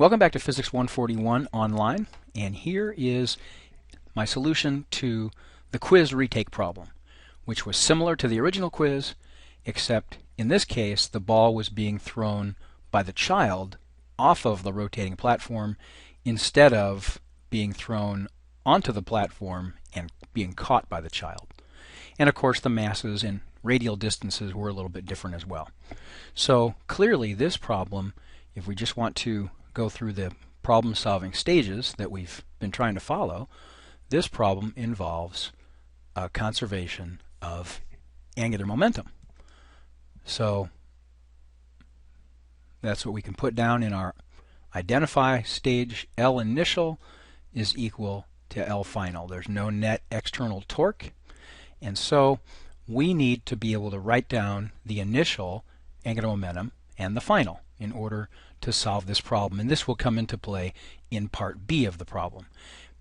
Welcome back to Physics 141 online, and here is my solution to the quiz retake problem, which was similar to the original quiz, except in this case the ball was being thrown by the child off of the rotating platform instead of being thrown onto the platform and being caught by the child. And of course the masses and radial distances were a little bit different as well. So clearly this problem, if we just want to go through the problem-solving stages that we've been trying to follow, this problem involves a conservation of angular momentum. So that's what we can put down in our identify stage. L initial is equal to L final. There's no net external torque, and so we need to be able to write down the initial angular momentum and the final in order to solve this problem, and this will come into play in part B of the problem.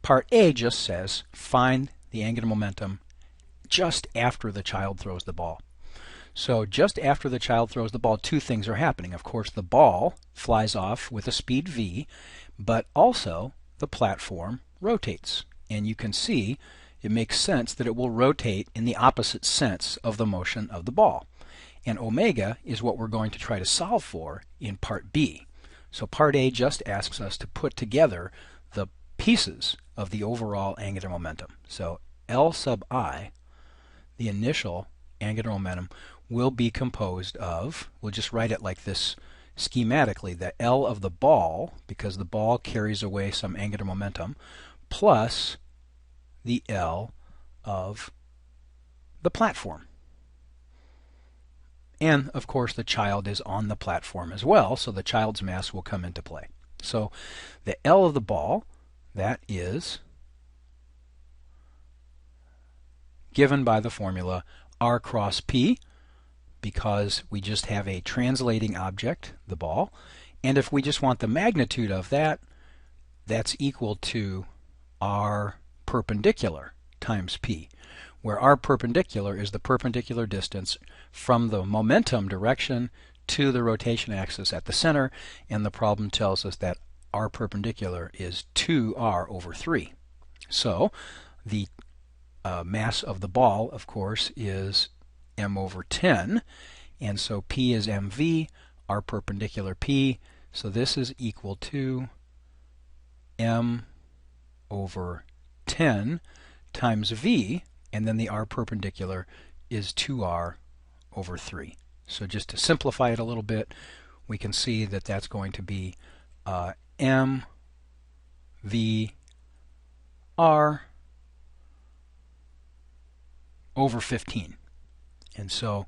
Part A just says find the angular momentum just after the child throws the ball. So just after the child throws the ball, two things are happening. Of course, the ball flies off with a speed v, but also the platform rotates, and you can see it makes sense that it will rotate in the opposite sense of the motion of the ball. And omega is what we're going to try to solve for in part B. So part A just asks us to put together the pieces of the overall angular momentum. So L sub I, the initial angular momentum, will be composed of, we'll just write it like this schematically, the L of the ball, because the ball carries away some angular momentum, plus the L of the platform. And of course the child is on the platform as well, so the child's mass will come into play. So the L of the ball, that is given by the formula R cross P, because we just have a translating object, the ball, and if we just want the magnitude of that, that's equal to R perpendicular times P, where R perpendicular is the perpendicular distance from the momentum direction to the rotation axis at the center, and the problem tells us that R perpendicular is 2R over 3. So the mass of the ball, of course, is m over 10, and so P is mv, R perpendicular P, so this is equal to m over 10 times v, and then the R perpendicular is 2R over 3. So just to simplify it a little bit, we can see that that's going to be m v r over 15. And so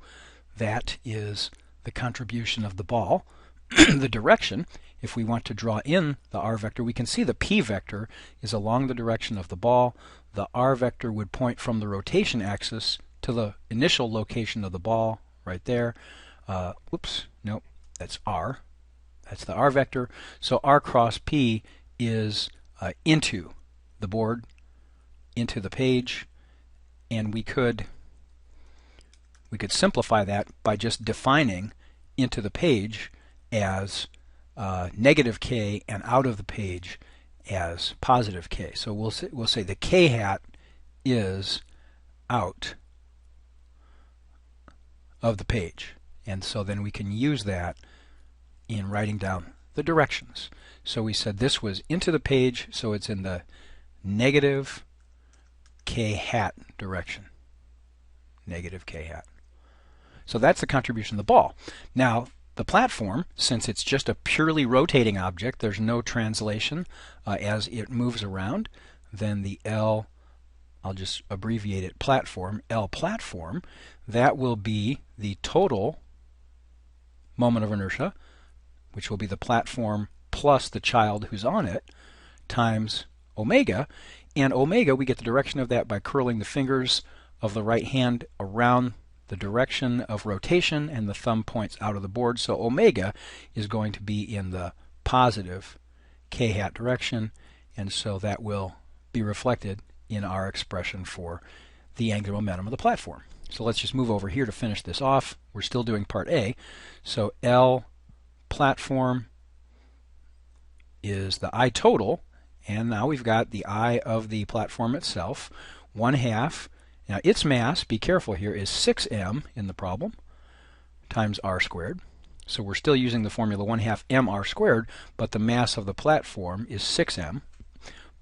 that is the contribution of the ball. The direction, if we want to draw in the r vector, we can see the p vector is along the direction of the ball. The r vector would point from the rotation axis to the initial location of the ball right there. Whoops, nope, that's r. That's the r vector. So r cross p is into the board, into the page, and we could simplify that by just defining into the page as negative k and out of the page as positive k. So we'll say the k hat is out of the page, and so then we can use that in writing down the directions. So we said this was into the page, so it's in the negative k hat direction. Negative k hat. So that's the contribution of the ball. Now the platform, since it's just a purely rotating object, there's no translation as it moves around, then the L, I'll just abbreviate it platform, L platform, that will be the total moment of inertia, which will be the platform plus the child who's on it, times omega. And omega, we get the direction of that by curling the fingers of the right hand around the direction of rotation, and the thumb points out of the board. So omega is going to be in the positive k hat direction, and so that will be reflected in our expression for the angular momentum of the platform. So let's just move over here to finish this off. We're still doing part A. So L platform is the I total, and now we've got the I of the platform itself, 1/2. Now its mass, be careful here, is 6m in the problem, times r squared. So we're still using the formula 1/2 mr squared, but the mass of the platform is 6m,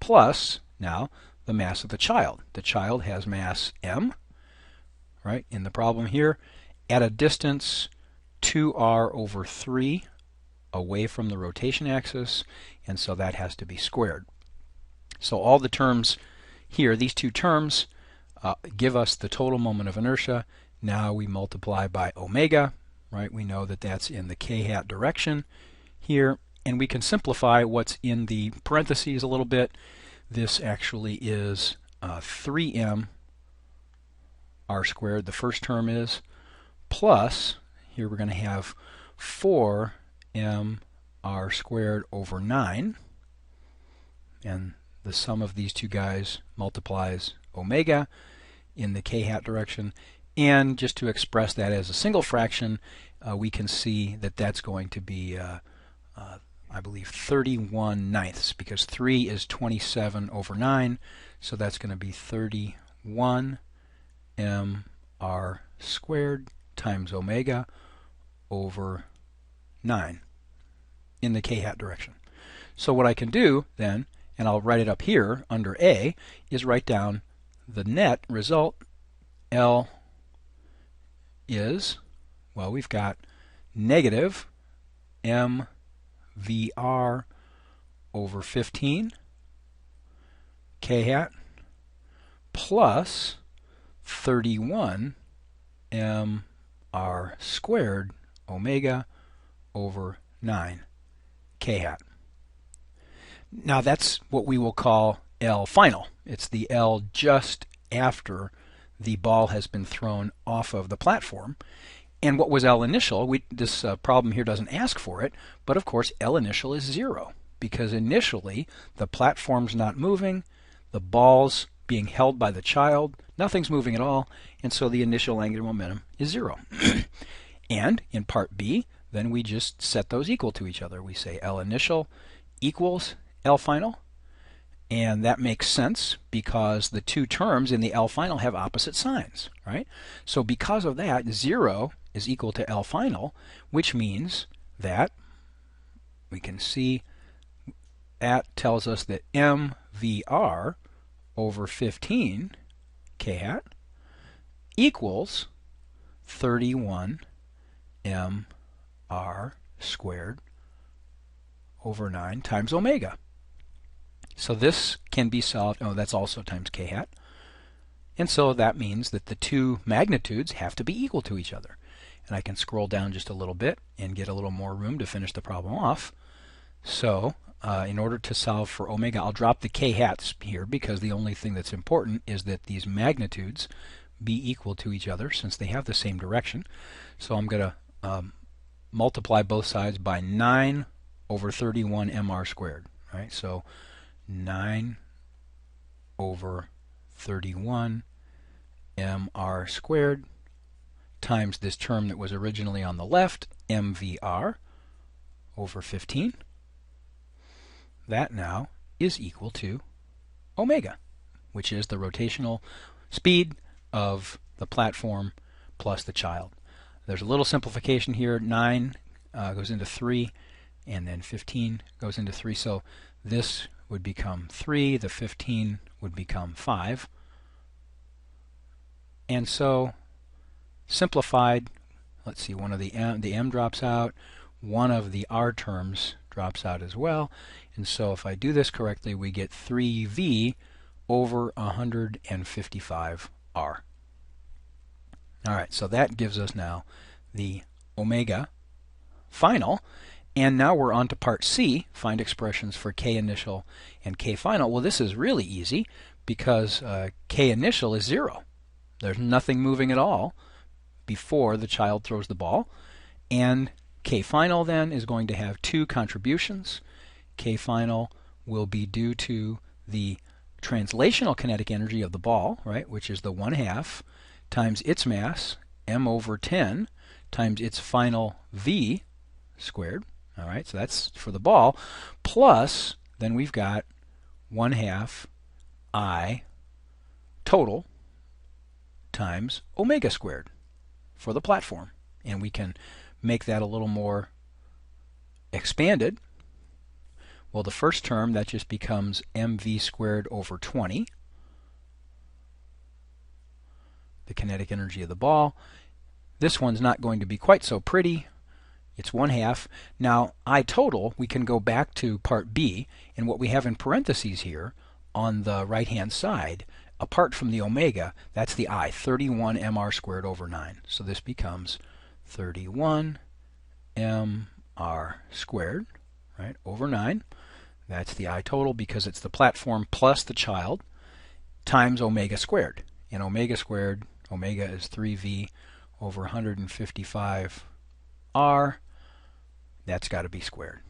plus now the mass of the child. The child has mass m, right, in the problem here, at a distance 2r over 3 away from the rotation axis, and so that has to be squared. So all the terms here, these two terms, give us the total moment of inertia. Now we multiply by omega, right? We know that that's in the k-hat direction here, and we can simplify what's in the parentheses a little bit. This actually is 3m r squared, the first term is, plus, here we're going to have 4m r squared over 9, and the sum of these two guys multiplies omega in the k-hat direction. And just to express that as a single fraction, we can see that that's going to be, I believe, 31/9, because 3 is 27 over 9, so that's going to be 31 mr squared times omega over 9 in the k-hat direction. So what I can do then, and I'll write it up here under A, is write down the net result. L is, well, we've got negative mvr over 15 k-hat plus 31 mr squared omega over 9 k-hat. Now that's what we will call L final. It's the L just after the ball has been thrown off of the platform. And what was L initial? This problem here doesn't ask for it, but of course L initial is 0, because initially the platform's not moving, the ball's being held by the child, nothing's moving at all, and so the initial angular momentum is 0. And in part B, then we just set those equal to each other. We say L initial equals L final, and that makes sense because the two terms in the L final have opposite signs, right? So because of that, 0 is equal to L final, which means that we can see that tells us that mvr over 15 k-hat equals 31 mr squared over 9 times omega. So this can be solved, oh, that's also times k-hat. And so that means that the two magnitudes have to be equal to each other. And I can scroll down just a little bit and get a little more room to finish the problem off. So in order to solve for omega, I'll drop the k-hats here because the only thing that's important is that these magnitudes be equal to each other since they have the same direction. So I'm going to multiply both sides by 9 over 31 mr squared. Right? So 9 over 31 mr squared times this term that was originally on the left, mvr over 15. That now is equal to omega, which is the rotational speed of the platform plus the child. There's a little simplification here. 9 goes into 3, and then 15 goes into 3. So this would become 3, the 15 would become 5. And so simplified, let's see, one of the m drops out, one of the r terms drops out as well, and so if I do this correctly, we get 3v over 155r. Alright, so that gives us now the omega final, and now we're on to part C, find expressions for k initial and k final. Well, this is really easy because k initial is 0. There's nothing moving at all before the child throws the ball, and k final then is going to have two contributions. K final will be due to the translational kinetic energy of the ball, right, which is the 1/2 times its mass, m over 10, times its final v squared, All right, so that's for the ball. Plus, then we've got 1/2 I total times omega squared for the platform. And we can make that a little more expanded. Well, the first term, that just becomes mv squared over 20, the kinetic energy of the ball. This one's not going to be quite so pretty. It's 1/2. Now, I total, we can go back to part B, and what we have in parentheses here on the right-hand side, apart from the omega, that's the I, 31 mr squared over 9. So this becomes 31 mr squared, right, over 9. That's the I total because it's the platform plus the child times omega squared. And omega squared, omega is 3v over 155 r. That's got to be squared.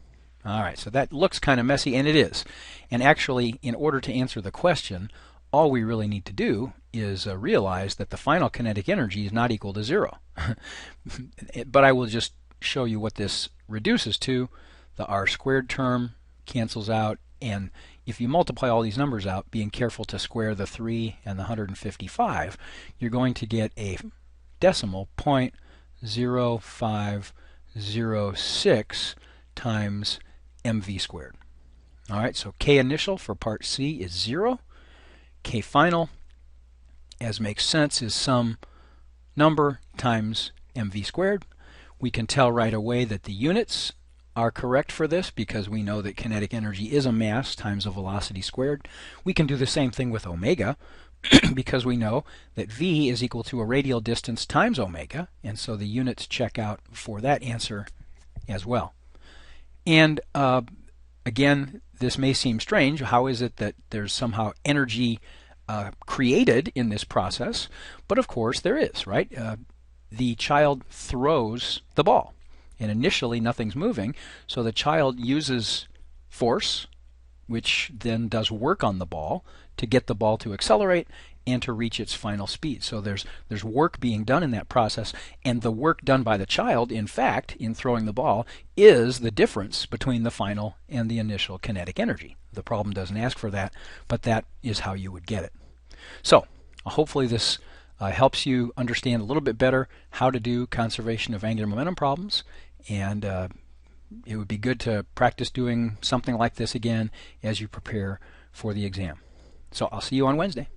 All right, so that looks kind of messy, and it is. And actually, in order to answer the question, all we really need to do is realize that the final kinetic energy is not equal to 0. But I will just show you what this reduces to. The r squared term cancels out, and if you multiply all these numbers out, being careful to square the 3 and the 155, you're going to get a decimal 0.0506 times mv squared. All right, so K initial for part C is 0. K final, as makes sense, is some number times mv squared. We can tell right away that the units are correct for this because we know that kinetic energy is a mass times a velocity squared. We can do the same thing with omega because we know that v is equal to a radial distance times omega, and so the units check out for that answer as well. And again, this may seem strange. How is it that there's somehow energy created in this process? But of course there is, right? The child throws the ball, and initially nothing's moving, so the child uses force, which then does work on the ball to get the ball to accelerate and to reach its final speed. So there's work being done in that process, and the work done by the child, in fact, in throwing the ball, is the difference between the final and the initial kinetic energy. The problem doesn't ask for that, but that is how you would get it. So hopefully this helps you understand a little bit better how to do conservation of angular momentum problems, and it would be good to practice doing something like this again as you prepare for the exam. So I'll see you on Wednesday.